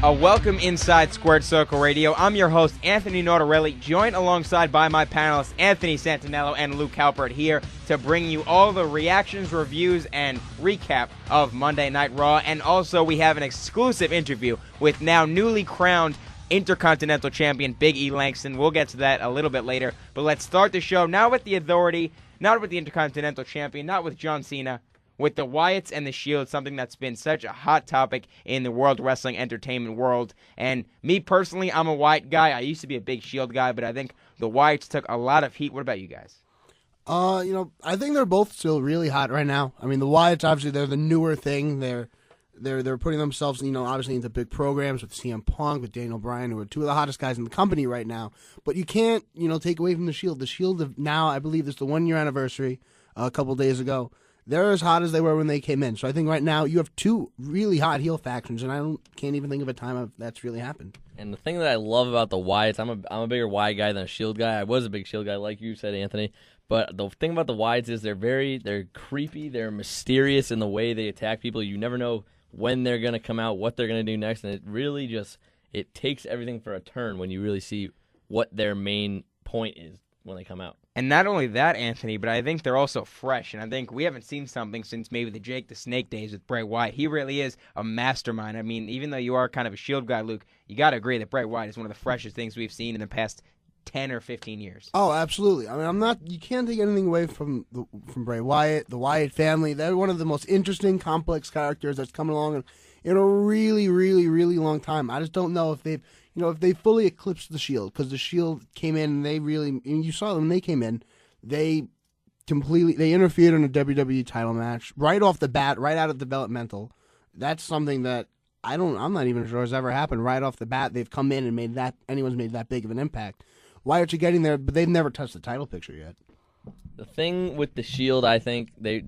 Welcome inside Squared Circle Radio. I'm your host, Anthony Notarile, joined alongside by my panelists, Anthony Santaniello and Luke Halpert, here to bring you all the reactions, reviews, and recap of Monday Night Raw. And also, we have an exclusive interview with now newly crowned Intercontinental Champion Big E Langston. We'll get to that a little bit later. But let's start the show not with the Authority, not with the Intercontinental Champion, not with John Cena, with the Wyatts and the Shield, something that's been such a hot topic in the World Wrestling Entertainment world. And me personally, I'm a Wyatt guy. I used to be a big Shield guy, but I think the Wyatts took a lot of heat. What about you guys? I think they're both still really hot right now. I mean, the Wyatts, obviously, they're the newer thing. They're putting themselves, obviously into big programs with CM Punk, with Daniel Bryan, who are two of the hottest guys in the company right now. But you can't, take away from the Shield. The Shield of now, I believe, is the 1 year anniversary a couple days ago. They're as hot as they were when they came in. So I think right now you have two really hot heel factions, and I can't even think of a time that's really happened. And the thing that I love about the Wyatts, I'm a bigger Wyatt guy than a Shield guy. I was a big Shield guy, like you said, Anthony. But the thing about the Wyatts is they're creepy, they're mysterious in the way they attack people. You never know when they're going to come out, what they're going to do next, and it really it takes everything for a turn when you really see what their main point is when they come out. And not only that, Anthony, but I think they're also fresh. And I think we haven't seen something since maybe the Jake the Snake days with Bray Wyatt. He really is a mastermind. I mean, even though you are kind of a Shield guy, Luke, you got to agree that Bray Wyatt is one of the freshest things we've seen in the past 10 or 15 years. Oh, absolutely. I mean, you can't take anything away from Bray Wyatt, the Wyatt family. They're one of the most interesting, complex characters that's coming along in a really, really, really long time. I just don't know if they've, if they fully eclipsed the Shield, because the Shield came in and you saw them when they came in, they interfered in a WWE title match right off the bat, right out of developmental. That's something that I'm not even sure has ever happened right off the bat. They've come in and anyone's made that big of an impact. Wyatt are getting there, but they've never touched the title picture yet. The thing with the Shield, I think they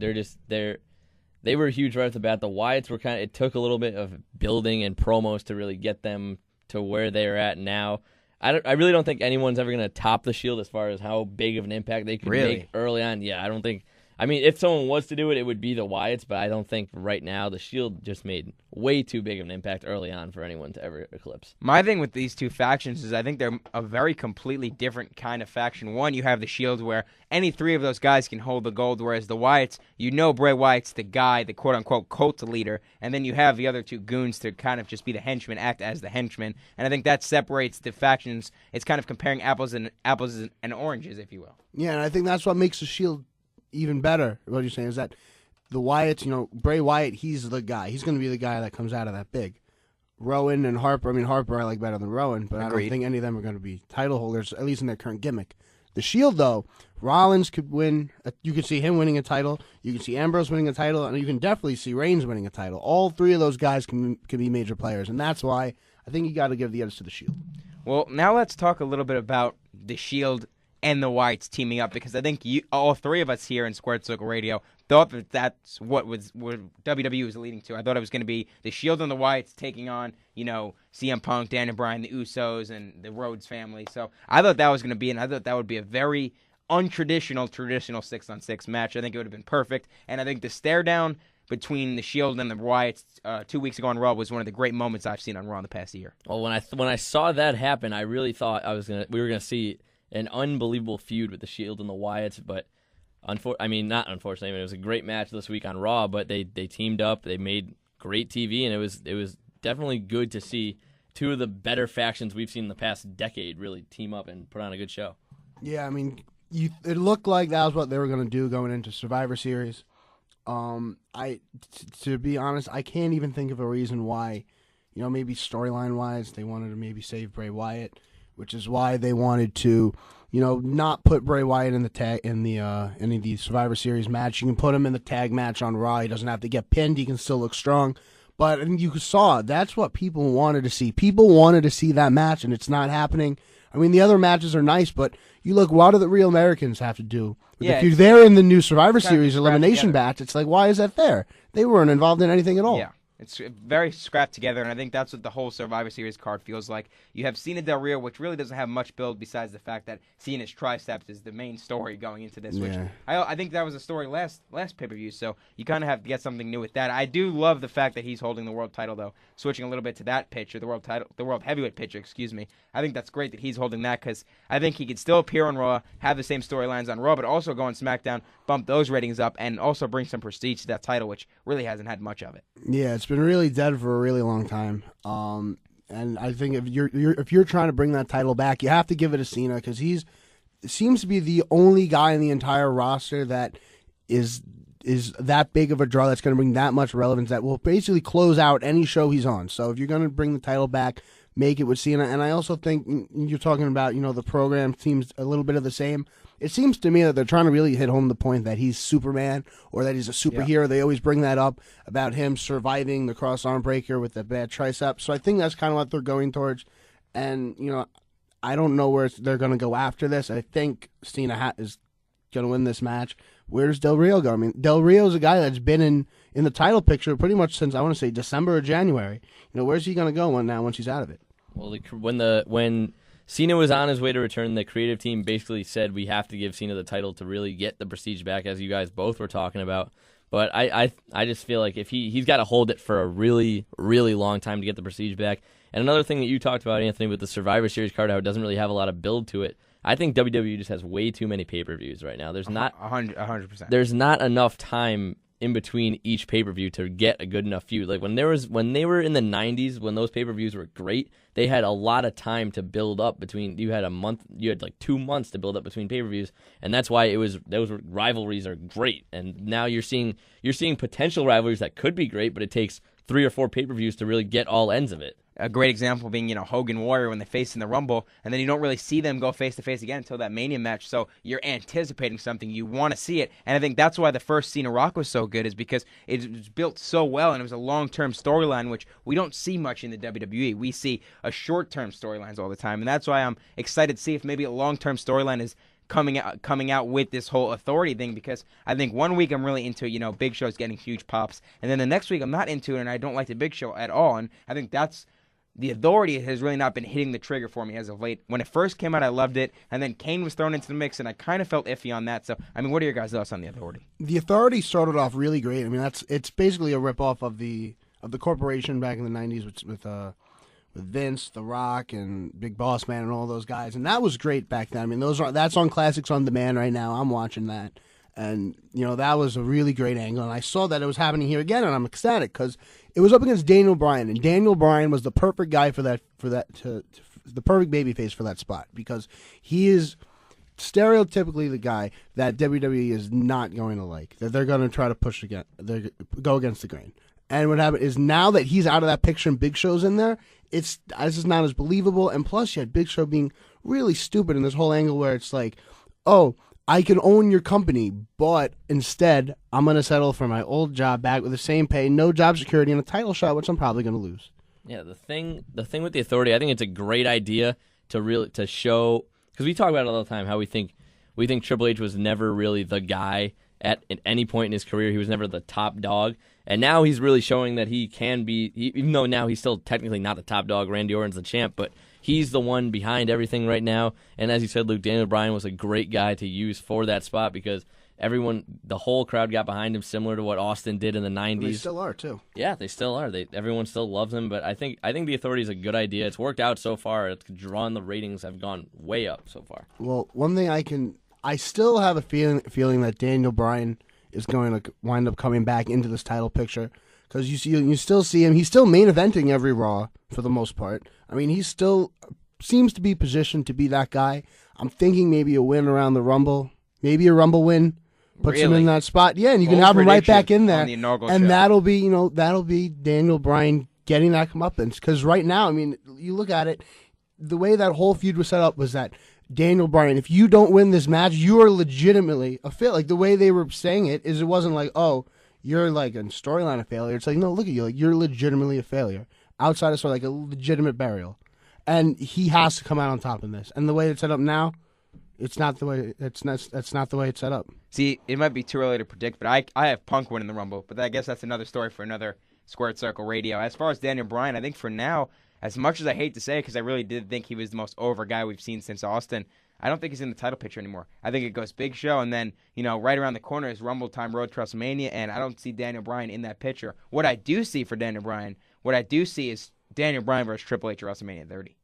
were huge right off the bat. The Wyatts were it took a little bit of building and promos to really get them to where they're at now. I really don't think anyone's ever going to top the Shield as far as how big of an impact they could make early on. Yeah, I don't think. I mean, if someone was to do it, it would be the Wyatts, but I don't think right now the Shield just made way too big of an impact early on for anyone to ever eclipse. My thing with these two factions is I think they're a very completely different kind of faction. One, you have the Shield where any three of those guys can hold the gold, whereas the Wyatts, Bray Wyatt's the guy, the quote-unquote cult leader, and then you have the other two goons to kind of just be the henchmen, act as the henchmen, and I think that separates the factions. It's kind of comparing apples and oranges, if you will. Yeah, and I think that's what makes the Shield even better. What you're saying is that the Wyatts, Bray Wyatt, he's the guy. He's going to be the guy that comes out of that big. Rowan and Harper, Harper I like better than Rowan, but Agreed. I don't think any of them are going to be title holders, at least in their current gimmick. The Shield, though, Rollins could win. You could see him winning a title. You can see Ambrose winning a title, and you can definitely see Reigns winning a title. All three of those guys can be major players, and that's why I think you got to give the edge to the Shield. Well, now let's talk a little bit about the Shield and the Wyatts teaming up, because I think all three of us here in Squared Circle Radio thought that that's what WWE was leading to. I thought it was going to be the Shield and the Wyatts taking on, CM Punk, Daniel Bryan, the Usos, and the Rhodes family. So I thought that was going to be, and I thought that would be a very traditional 6-on-6 match. I think it would have been perfect, and I think the stare down between the Shield and the Wyatts 2 weeks ago on Raw was one of the great moments I've seen on Raw in the past year. Well, when I saw that happen, I really thought we were going to see an unbelievable feud with the Shield and the Wyatts, but not unfortunately. It was a great match this week on Raw, but they teamed up. They made great TV, and it was definitely good to see two of the better factions we've seen in the past decade really team up and put on a good show. Yeah, it looked like that was what they were going to do going into Survivor Series. To be honest, I can't even think of a reason why, maybe storyline-wise they wanted to maybe save Bray Wyatt, which is why they wanted to, not put Bray Wyatt in the Survivor Series match. You can put him in the tag match on Raw. He doesn't have to get pinned. He can still look strong. But you saw that's what people wanted to see. People wanted to see that match, and it's not happening. The other matches are nice, but you look, what do the Real Americans have to do? If you're there in the new Survivor Series elimination match, it's like, why is that there? They weren't involved in anything at all. Yeah. It's very scrapped together, and I think that's what the whole Survivor Series card feels like. You have Cena Del Rio, which really doesn't have much build besides the fact that Cena's triceps is the main story going into this, which I think that was a story last pay-per-view, so you kind of have to get something new with that. I do love the fact that he's holding the world title, though. Switching a little bit to that picture, the world heavyweight picture, excuse me. I think that's great that he's holding that because I think he could still appear on Raw, have the same storylines on Raw, but also go on SmackDown, bump those ratings up, and also bring some prestige to that title, which really hasn't had much of it. Yeah, it's been really dead for a really long time. And I think if you're trying to bring that title back, you have to give it to Cena because he seems to be the only guy in the entire roster that is that big of a draw that's going to bring that much relevance that will basically close out any show he's on. So if you're going to bring the title back, make it with Cena. And I also think you're talking about, the program seems a little bit of the same. It seems to me that they're trying to really hit home the point that he's Superman or that he's a superhero. Yeah. They always bring that up about him surviving the cross-arm breaker with the bad tricep. So I think that's kind of what they're going towards. And, I don't know where they're going to go after this. I think Cena is going to win this match. Where does Del Rio go? I mean, Del Rio's a guy that's been in the title picture pretty much since, I want to say, December or January. Where's he going to go once he's out of it? Well, when Cena was on his way to return, the creative team basically said we have to give Cena the title to really get the prestige back, as you guys both were talking about. But I just feel like if he's got to hold it for a really, really long time to get the prestige back. And another thing that you talked about, Anthony, with the Survivor Series card, how it doesn't really have a lot of build to it. I think WWE just has way too many pay-per-views right now. There's not 100%. There's not enough time in between each pay-per-view to get a good enough feud. Like when they were in the 90s, when those pay-per-views were great, they had a lot of time to build up between. You had like 2 months to build up between pay-per-views, and that's why those rivalries are great. And now you're seeing potential rivalries that could be great, but it takes 3 or 4 pay-per-views to really get all ends of it. A great example being, Hogan Warrior when they faced in the Rumble, and then you don't really see them go face-to-face again until that Mania match, so you're anticipating something. You want to see it, and I think that's why the first Cena Rock was so good is because it was built so well, and it was a long-term storyline, which we don't see much in the WWE. We see a short-term storylines all the time, and that's why I'm excited to see if maybe a long-term storyline is coming out with this whole authority thing, because I think 1 week I'm really into Big Show's getting huge pops, and then the next week I'm not into it, and I don't like the Big Show at all, and I think that's the authority has really not been hitting the trigger for me as of late. When it first came out, I loved it, and then Kane was thrown into the mix, and I kind of felt iffy on that. So, what are your guys' thoughts on the authority? The authority started off really great. It's basically a ripoff of the corporation back in the '90s with Vince, The Rock, and Big Boss Man, and all those guys, and that was great back then. That's on Classics on Demand right now. I'm watching that. And, that was a really great angle. And I saw that it was happening here again, and I'm ecstatic because it was up against Daniel Bryan. And Daniel Bryan was the perfect guy the perfect babyface for that spot because he is stereotypically the guy that WWE is not going to like, that they're going to try to go against the grain. And what happened is now that he's out of that picture and Big Show's in there, this is not as believable. And plus, you had Big Show being really stupid in this whole angle where it's like, oh, I can own your company, but instead, I'm going to settle for my old job back with the same pay, no job security, and a title shot, which I'm probably going to lose. Yeah, the thing with the authority, I think it's a great idea to show, because we talk about it all the time, how we think Triple H was never really the guy at any point in his career. He was never the top dog, and now he's really showing that he can be, even though now he's still technically not the top dog. Randy Orton's the champ, but he's the one behind everything right now. And as you said, Luke, Daniel Bryan was a great guy to use for that spot because the whole crowd got behind him, similar to what Austin did in the 90s. They still are, too. Yeah, they still are. Everyone still loves him, but I think the authority is a good idea. It's worked out so far. It's drawn the ratings have gone way up so far. Well, one thing I still have a feeling that Daniel Bryan is going to wind up coming back into this title picture because you still see him. He's still main eventing every Raw for the most part. He still seems to be positioned to be that guy. I'm thinking maybe a win around the Rumble, maybe a Rumble win, puts him in that spot. Yeah, and you can have him right back in there, and that'll be Daniel Bryan getting that comeuppance. Because right now, you look at it, the way that whole feud was set up was that Daniel Bryan, if you don't win this match, you are legitimately a failure. Like the way they were saying it wasn't like, oh, you're like a storyline of failure. It's like, no, look at you, like you're legitimately a failure. Outside of sort of like a legitimate burial. And he has to come out on top in this. And the way it's set up now, that's not the way it's set up. See, it might be too early to predict, but I have Punk winning the Rumble, but I guess that's another story for another Squared Circle Radio. As far as Daniel Bryan, I think for now, as much as I hate to say it, because I really did think he was the most over guy we've seen since Austin, I don't think he's in the title picture anymore. I think it goes Big Show, and then, right around the corner is Rumble Time Road to WrestleMania, and I don't see Daniel Bryan in that picture. What I do see for Daniel Bryan, is Daniel Bryan versus Triple H at WrestleMania 30.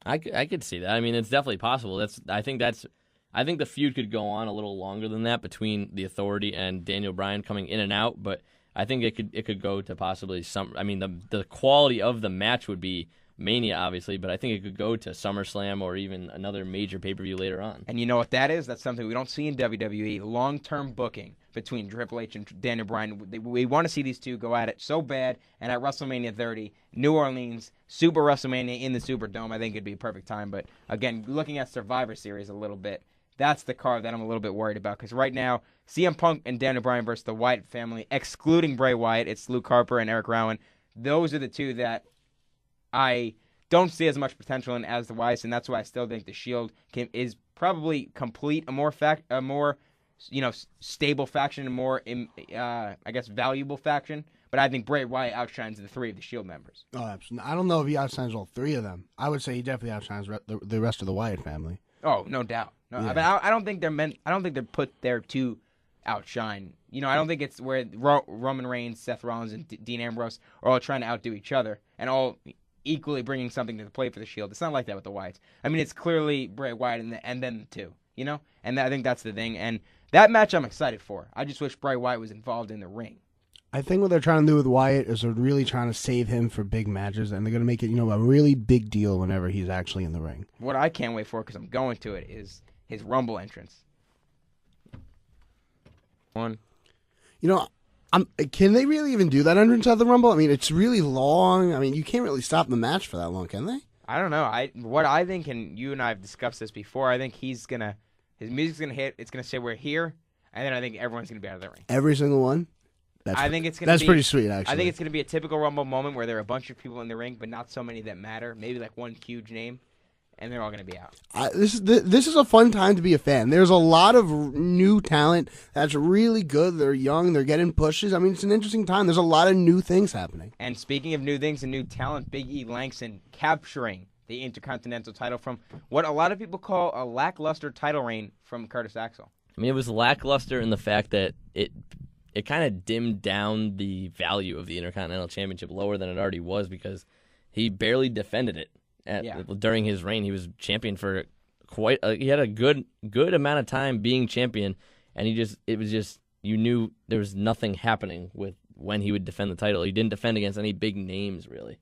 I could see that. I mean, it's definitely possible. I think the feud could go on a little longer than that between the Authority and Daniel Bryan coming in and out, but I think it could go to possibly some. I mean, the quality of the match would be Mania, obviously, but I think it could go to SummerSlam or even another major pay-per-view later on. And you know what that is? That's something we don't see in WWE. Long-term booking between Triple H and Daniel Bryan. We want to see these two go at it so bad, and at WrestleMania 30, New Orleans, Super WrestleMania in the Superdome, I think it'd be a perfect time. But again, looking at Survivor Series a little bit, that's the card that I'm a little bit worried about, because right now, CM Punk and Daniel Bryan versus the Wyatt family, excluding Bray Wyatt, it's Luke Harper and Eric Rowan. Those are the two that I don't see as much potential in as the Wyatts, and that's why I still think the Shield is probably complete, a more stable faction, a more valuable faction. But I think Bray Wyatt outshines the three of the Shield members. Oh, absolutely. I don't know if he outshines all three of them. I would say he definitely outshines the rest of the Wyatt family. Oh, no doubt. No, Yeah. I don't think they're put there to outshine. I don't think it's where Roman Reigns, Seth Rollins, and Dean Ambrose are all trying to outdo each other and all equally bringing something to the plate for the Shield. It's not like that with the Wyatts. I mean, it's clearly Bray Wyatt and then the two, And I think that's the thing. And that match I'm excited for. I just wish Bray Wyatt was involved in the ring. I think what they're trying to do with Wyatt is they're really trying to save him for big matches, and they're going to make it, a really big deal whenever he's actually in the ring. What I can't wait for, because I'm going to it, is his Rumble entrance. One. Can they really even do that entrance at the Rumble? I mean, it's really long. I mean, you can't really stop the match for that long, can they? I don't know. What I think, and you and I have discussed this before, I think his music's gonna hit. It's gonna say we're here, and then I think everyone's gonna be out of the ring. Every single one. That's pretty sweet, actually. I think it's gonna be a typical Rumble moment where there are a bunch of people in the ring, but not so many that matter. Maybe like one huge name, and they're all going to be out. This is a fun time to be a fan. There's a lot of new talent that's really good. They're young. They're getting pushes. I mean, it's an interesting time. There's a lot of new things happening. And speaking of new things and new talent, Big E Langston capturing the Intercontinental title from what a lot of people call a lackluster title reign from Curtis Axel. I mean, it was lackluster in the fact that it kind of dimmed down the value of the Intercontinental Championship lower than it already was because he barely defended it. During his reign, he was champion for he had a good amount of time being champion, and you knew there was nothing happening with when he would defend the title. He didn't defend against any big names, really.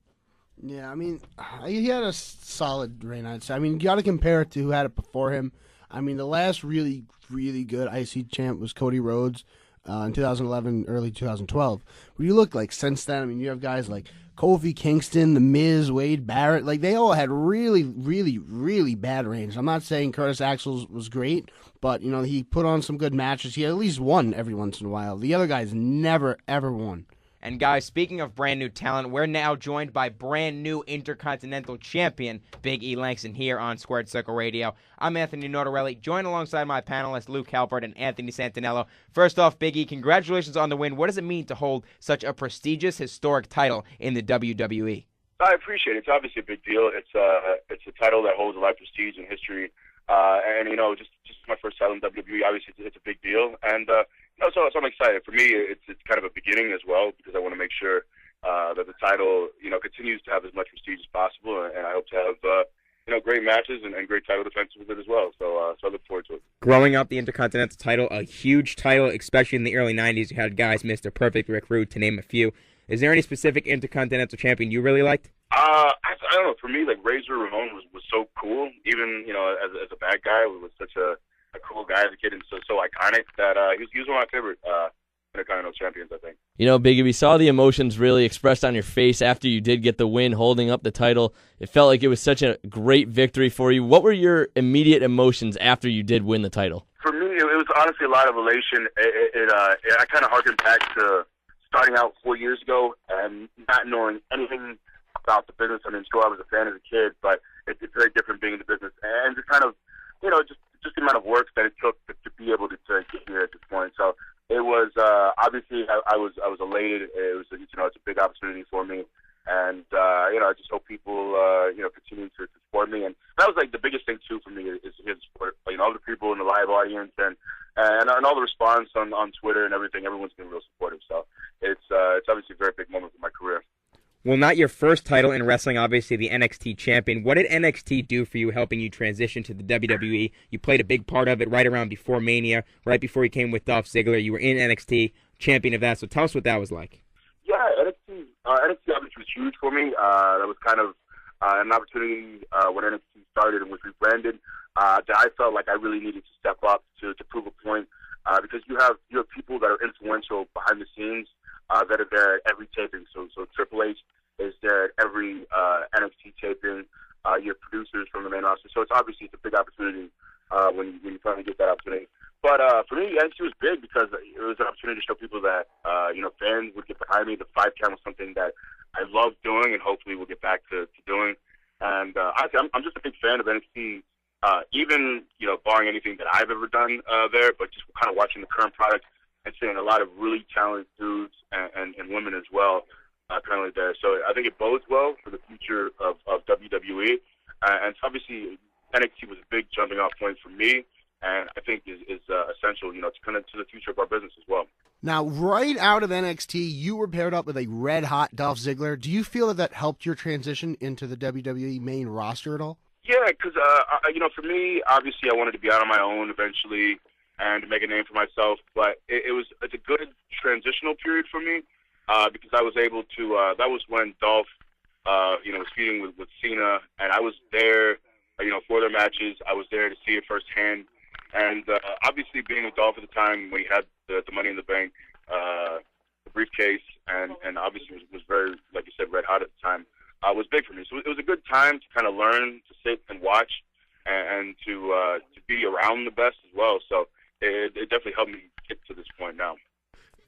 Yeah, I mean, he had a solid reign, I'd say. I mean, you got to compare it to who had it before him. I mean, the last really, really good IC champ was Cody Rhodes in 2011, early 2012. But you look like since then, I mean, you have guys like Kofi Kingston, The Miz, Wade Barrett. Like, they all had really, really, really bad reigns. I'm not saying Curtis Axel's was great, but, he put on some good matches. He at least won every once in a while. The other guys never, ever won. And guys, speaking of brand new talent, we're now joined by brand new Intercontinental Champion Big E Langston here on Squared Circle Radio. I'm Anthony Notarile, joined alongside my panelists Luke Halpert and Anthony Santaniello. First off, Big E, congratulations on the win. What does it mean to hold such a prestigious, historic title in the WWE? I appreciate it. It's obviously a big deal. It's a title that holds a lot of prestige and history. And just my first title in WWE, obviously it's a big deal. And so I'm excited. For me, it's kind of a beginning as well because I want to make sure that the title continues to have as much prestige as possible, and I hope to have great matches and great title defenses with it as well. So I look forward to it. Growing up, the Intercontinental title, a huge title, especially in the early '90s. You had guys, Mr. Perfect, Rick Rude, to name a few. Is there any specific Intercontinental champion you really liked? I don't know. For me, like Razor Ramon was so cool. Even as a bad guy, was such a cool guy as a kid and so iconic that he was one of my favorite Intercontinental champions, I think. Big E, we saw the emotions really expressed on your face after you did get the win, holding up the title. It felt like it was such a great victory for you. What were your immediate emotions after you did win the title? For me, it was honestly a lot of elation. I kind of harkened back to starting out 4 years ago and not knowing anything about the business. I mean, sure, I was a fan as a kid, but it's very different being in the business. And just kind of, just the amount of work that it took to be able to get here at this point. So, it was obviously I was elated. It was it's a big opportunity for me, and I just hope people continue to support me. And that was like the biggest thing too for me is to hear the support. All the people in the live audience and all the response on Twitter and everything. Everyone's been real supportive. So it's obviously a very big moment for my career. Well, not your first title in wrestling, obviously the NXT champion. What did NXT do for you, helping you transition to the WWE? You played a big part of it right around before Mania, right before you came with Dolph Ziggler. You were in NXT, champion of that. So tell us what that was like. Yeah, NXT obviously was huge for me. That was kind of an opportunity when NXT started and was rebranded that I felt like I really needed to step up to prove a point because you have people that are influential behind the scenes that are there at every taping. So Triple H is there at every NXT taping. You have producers from the main roster. So it's a big opportunity when you finally get that opportunity. But for me, NXT was big because it was an opportunity to show people that fans would get behind me. The 5 count was something that I love doing, and hopefully we'll get back to doing. And honestly, I'm just a big fan of NXT, even barring anything that I've ever done there, but just kind of watching the current product and seeing a lot of really talented dudes and women as well currently there. So I think it bodes well for the future of WWE. And so obviously NXT was a big jumping off point for me, and I think is essential, to kind of to the future of our business as well. Now, right out of NXT, you were paired up with a red-hot Dolph Ziggler. Do you feel that helped your transition into the WWE main roster at all? Yeah, because, for me, obviously I wanted to be out on my own eventually and make a name for myself, but it's a good transitional period for me because I was able to, that was when Dolph, was feuding with Cena, and I was there, for their matches. I was there to see it firsthand. And obviously being with Dolph at the time when he had the Money in the Bank, the briefcase, and obviously was very, like you said, red hot at the time, was big for me. So it was a good time to kind of learn, to sit and watch, and to be around the best as well. So it definitely helped me get to this point now.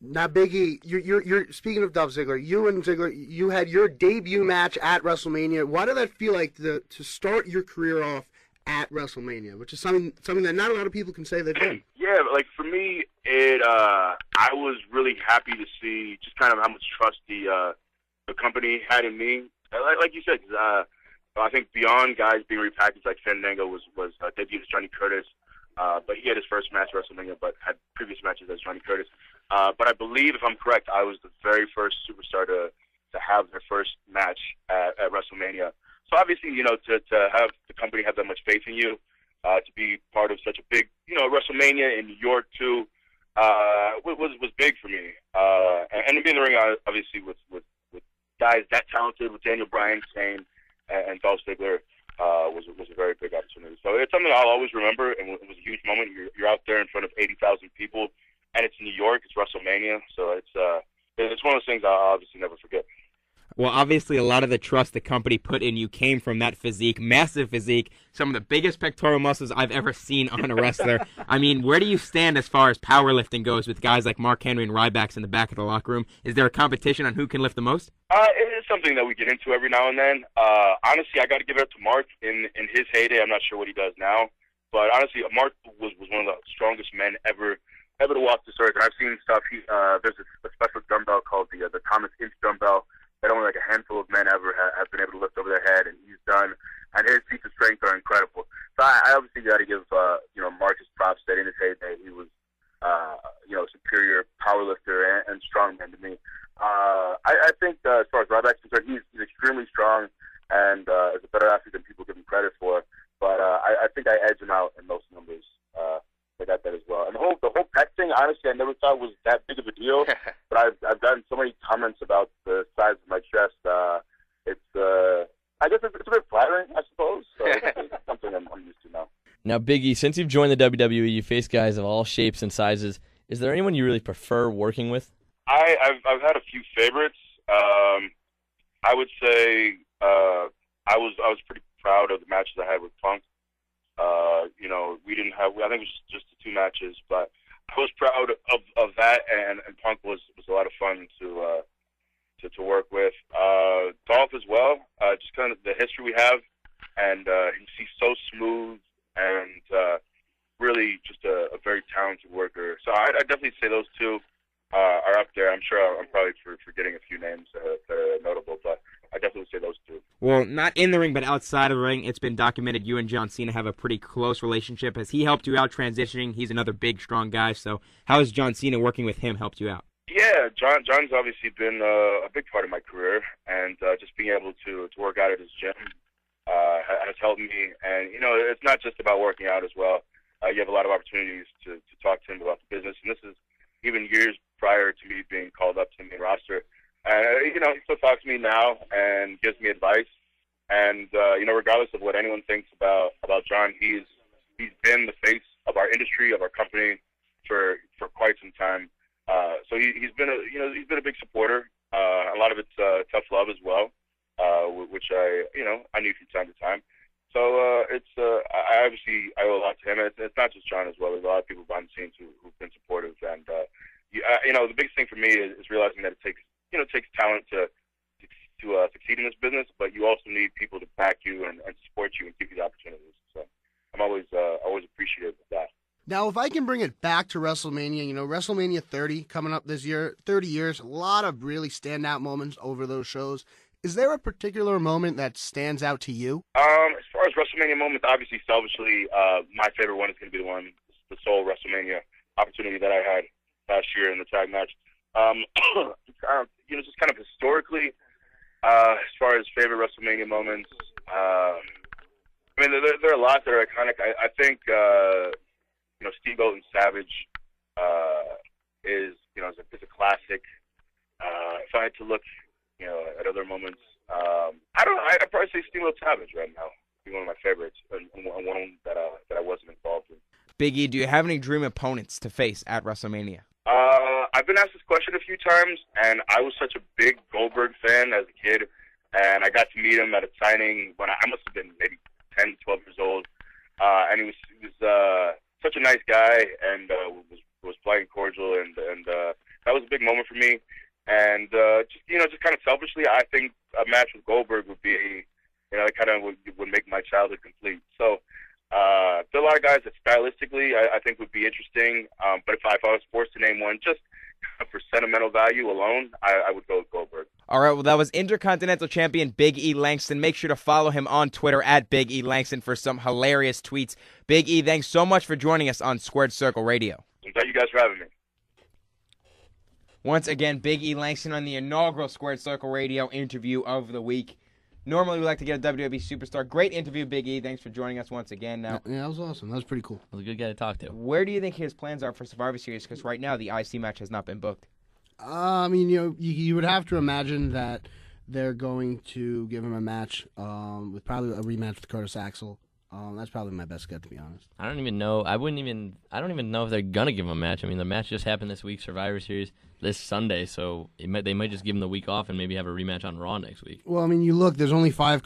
Now, Biggie, you're speaking of Dolph Ziggler. You and Ziggler, you had your debut match at WrestleMania. Why did that feel like to start your career off at WrestleMania, which is something that not a lot of people can say they've done? Yeah, like for me, I was really happy to see just kind of how much trust the company had in me. Like you said, I think beyond guys being repackaged like Fandango was debuted as Johnny Curtis, but he had his first match at WrestleMania, but had previous matches as Johnny Curtis. But I believe, if I'm correct, I was the very first superstar to have their first match at WrestleMania. So obviously, to have the company have that much faith in you, to be part of such a big, WrestleMania in New York too, was big for me. And to be in the ring, obviously, with guys that talented, with Daniel Bryan, Kane, and Dolph Ziggler, was a very big opportunity. So it's something I'll always remember, and it was a huge moment. You're out there in front of 80,000 people, and it's New York, it's WrestleMania, so it's one of those things I'll obviously never forget. Well, obviously, a lot of the trust the company put in you came from that physique, massive physique, some of the biggest pectoral muscles I've ever seen on a wrestler. I mean, where do you stand as far as powerlifting goes with guys like Mark Henry and Ryback's in the back of the locker room? Is there a competition on who can lift the most? It is something that we get into every now and then. Honestly, I got to give it up to Mark in his heyday. I'm not sure what he does now, but honestly, Mark was one of the strongest men ever to walk this earth. And I've seen stuff. There's a special dumbbell called the Thomas Inch dumbbell that only like a handful of men ever have been able to lift over their head, and he's done. And his feats of strength are incredible. So I obviously got to give Mark his props that in his heyday he was superior powerlifter and strongman to me. I think as far as Ryback's concerned, he's extremely strong and is a better athlete than people give him credit for. But I think I edge him out in most numbers. I got that as well. And the whole pec thing, honestly, I never thought was that big of a deal. But I've gotten so many comments about the size of my chest. I guess it's a bit flattering, I suppose. So it's something I'm used to now. Now, Biggie, since you've joined the WWE, you face guys of all shapes and sizes. Is there anyone you really prefer working with? I've had a few favorites. I would say I was pretty proud of the matches I had with Punk. We didn't have. I think it was just the 2 matches, but I was proud of that, and Punk was a lot of fun to work with. Dolph as well. Just kind of the history we have, and he's so smooth and really just a very talented worker. So I'd definitely say those two are up there. I'm sure I'm probably forgetting a few names that are notable, but I definitely say those two. Well, not in the ring, but outside of the ring, it's been documented you and John Cena have a pretty close relationship. Has he helped you out transitioning? He's another big, strong guy. So how has John Cena working with him helped you out? Yeah, John's obviously been a big part of my career, and just being able to work out at his gym has helped me. And, it's not just about working out as well. You have a lot of opportunities to talk to him about the business, and this is even years prior to me being called up to the main roster. He still talks to me now and gives me advice. And, regardless of what anyone thinks about John, he's been the face of our industry, of our company for quite some time. So he's been a big supporter. A lot of it's tough love as well, which I knew from time to time. So I obviously owe a lot to him. It's not just John as well. There's a lot of people behind the scenes who've been supportive. And the biggest thing for me is realizing that it takes talent to succeed in this business, but you also need people to back you and support you and give you the opportunities. So I'm always appreciative of that. Now, if I can bring it back to WrestleMania, WrestleMania 30 coming up this year, 30 years, a lot of really standout moments over those shows. Is there a particular moment that stands out to you? As far as WrestleMania moments, obviously, selfishly, my favorite one is going to be the sole WrestleMania opportunity that I had last year in the tag match. Just kind of historically, as far as favorite WrestleMania moments, there are a lot that are iconic. I think, Steamboat and Savage is a classic. If I had to look, at other moments, I'd probably say Steamboat Savage right now. Be one of my favorites, and one that I wasn't involved in. Big E, do you have any dream opponents to face at WrestleMania? I've been asked this question a few times, and I was such a big Goldberg fan as a kid, and I got to meet him at a signing when I must have been maybe 10, 12 years old, and he was such a nice guy, and was polite and cordial, and that was a big moment for me. And just kind of selfishly, I think a match with Goldberg would be, that kind of would make my childhood complete. So there are a lot of guys that stylistically I think would be interesting, but if I was forced to name one, just for sentimental value alone, I would go with Goldberg. All right, well, that was Intercontinental Champion Big E Langston. Make sure to follow him on Twitter at Big E Langston for some hilarious tweets. Big E, thanks so much for joining us on Squared Circle Radio. Thank you guys for having me. Once again, Big E Langston on the inaugural Squared Circle Radio interview of the week. Normally, we like to get a WWE superstar. Great interview, Big E. Thanks for joining us once again. Now, yeah, that was awesome. That was pretty cool. That was a good guy to talk to. Where do you think his plans are for Survivor Series? Because right now, the IC match has not been booked. You would have to imagine that they're going to give him a match with probably a rematch with Curtis Axel. That's probably my best bet, to be honest. I don't even know. I don't even know if they're gonna give him a match. I mean, the match just happened this week, Survivor Series this Sunday, so they might just give him the week off and maybe have a rematch on Raw next week. Well, you look. There's only 5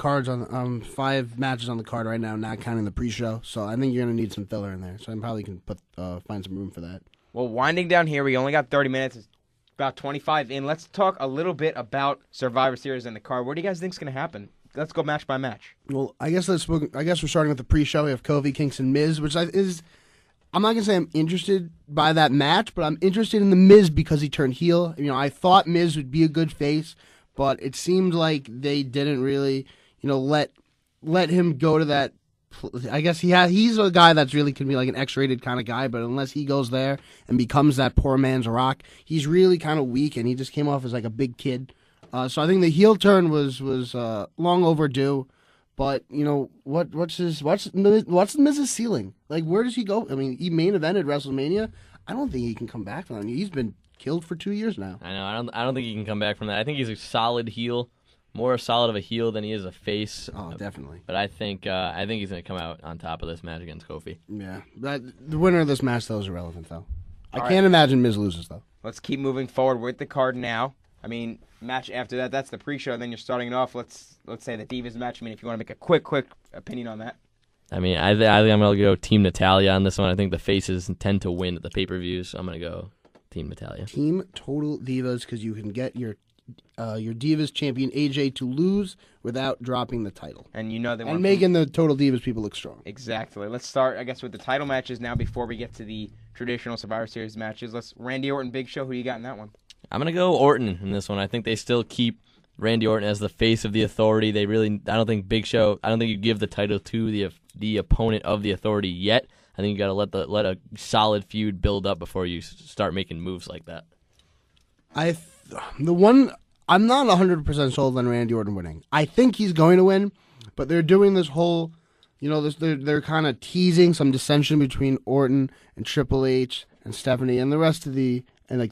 matches on the card right now, not counting the pre-show. So I think you're gonna need some filler in there. So I probably can find some room for that. Well, winding down here, we only got 30 minutes. It's about 25 in. Let's talk a little bit about Survivor Series and the card. What do you guys think is gonna happen? Let's go match by match. Well, I guess we're starting with the pre-show. We have Kofi Kingston Miz, which is. I'm not gonna say I'm interested by that match, but I'm interested in the Miz because he turned heel. I thought Miz would be a good face, but it seemed like they didn't really, let him go to that. I guess he's a guy that's really can be like an X-rated kind of guy, but unless he goes there and becomes that poor man's Rock, he's really kind of weak, and he just came off as like a big kid. So I think the heel turn was long overdue. But what's the Miz's ceiling? Like, where does he go? He main evented WrestleMania. I don't think he can come back from that. He's been killed for 2 years now. I know. I don't think he can come back from that. I think he's a solid heel, more solid of a heel than he is a face. Oh, definitely. But I think he's going to come out on top of this match against Kofi. Yeah, the winner of this match though is irrelevant though. I can't imagine Miz loses though. Let's keep moving forward with the card now. Match after that, that's the pre-show. Then you're starting it off. Let's say the Divas match. If you want to make a quick opinion on that. I think I'm going to go Team Natalia on this one. I think the faces tend to win at the pay-per-views, so I'm going to go Team Natalia. Team Total Divas, because you can get your your Divas champion AJ to lose without dropping the title. And you know they want And making the Total Divas people look strong. Exactly. Let's start, I guess, with the title matches now before we get to the traditional Survivor Series matches. Randy Orton, Big Show, who you got in that one? I'm going to go Orton in this one. I think they still keep Randy Orton as the face of the Authority. I don't think Big Show, I don't think you give the title to the opponent of the Authority yet. I think you got to let a solid feud build up before you start making moves like that. I'm not 100% sold on Randy Orton winning. I think he's going to win, but they're doing this whole, they're kind of teasing some dissension between Orton and Triple H and Stephanie and the rest of the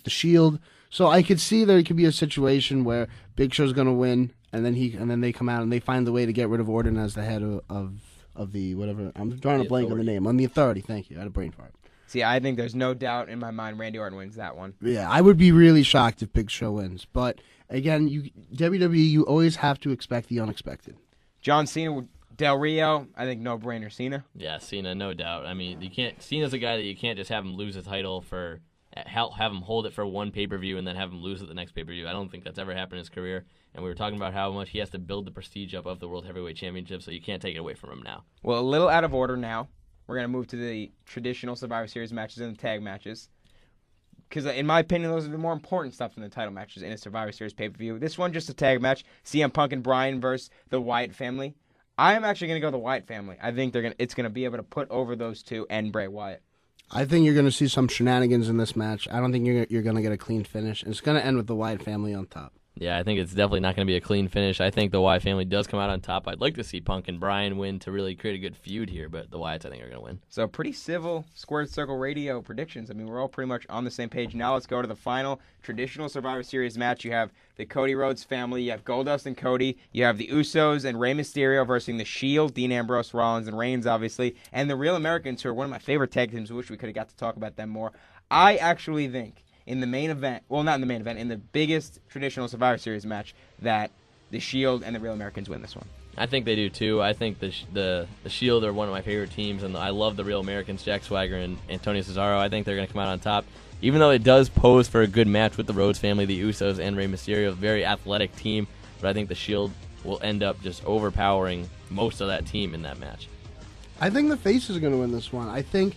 Shield. So I could see there could be a situation where Big Show's going to win, and then they come out and they find the way to get rid of Orton as the head of the whatever. I'm drawing a blank on the name. On the Authority. Thank you. I had a brain fart. See, I think there's no doubt in my mind Randy Orton wins that one. Yeah, I would be really shocked if Big Show wins. But again, WWE, you always have to expect the unexpected. John Cena, Del Rio, I think no-brainer Cena. Yeah, Cena, no doubt. I mean, Cena's a guy that you can't just have him lose a title have him hold it for one pay-per-view and then have him lose it the next pay-per-view. I don't think that's ever happened in his career. And we were talking about how much he has to build the prestige up of the World Heavyweight Championship, so you can't take it away from him now. Well, a little out of order now. We're going to move to the traditional Survivor Series matches and the tag matches. Because in my opinion, those are the more important stuff than the title matches in a Survivor Series pay-per-view. This one, just a tag match. CM Punk and Bryan versus the Wyatt Family. I am actually going to go the Wyatt Family. I think it's going to be able to put over those two and Bray Wyatt. I think you're going to see some shenanigans in this match. I don't think you're going to get a clean finish. It's going to end with the Wyatt Family on top. Yeah, I think it's definitely not going to be a clean finish. I think the Wyatt Family does come out on top. I'd like to see Punk and Bryan win to really create a good feud here, but the Wyatts, I think, are going to win. So pretty civil Squared Circle Radio predictions. I mean, we're all pretty much on the same page. Now let's go to the final traditional Survivor Series match. You have the Cody Rhodes family. You have Goldust and Cody. You have the Usos and Rey Mysterio versus the Shield, Dean Ambrose, Rollins, and Reigns, obviously. And the Real Americans, who are one of my favorite tag teams. I wish we could have got to talk about them more. I actually think in the main event, well, not in the main event, in the biggest traditional Survivor Series match, that the Shield and the Real Americans win this one. I think they do, too. I think the Shield are one of my favorite teams, and I love the Real Americans, Jack Swagger and Antonio Cesaro. I think they're going to come out on top. Even though it does pose for a good match with the Rhodes family, the Usos, and Rey Mysterio, a very athletic team, but I think the Shield will end up just overpowering most of that team in that match. I think the faces are going to win this one. I think,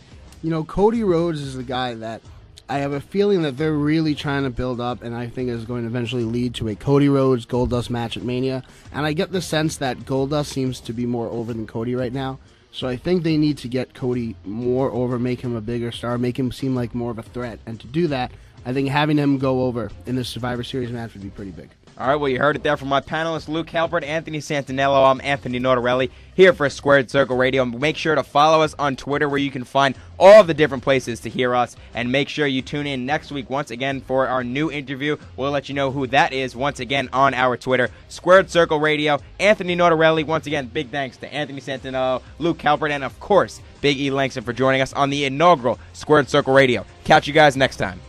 Cody Rhodes is the guy that I have a feeling that they're really trying to build up, and I think is going to eventually lead to a Cody Rhodes Goldust match at Mania. And I get the sense that Goldust seems to be more over than Cody right now. So I think they need to get Cody more over, make him a bigger star, make him seem like more of a threat. And to do that, I think having him go over in this Survivor Series match would be pretty big. All right, well, you heard it there from my panelists, Luke Halpert, Anthony Santanello. I'm Anthony Notarile here for Squared Circle Radio. Make sure to follow us on Twitter, where you can find all the different places to hear us. And make sure you tune in next week once again for our new interview. We'll let you know who that is once again on our Twitter, Squared Circle Radio. Anthony Notarile, once again, big thanks to Anthony Santanello, Luke Halpert, and, of course, Big E. Langston for joining us on the inaugural Squared Circle Radio. Catch you guys next time.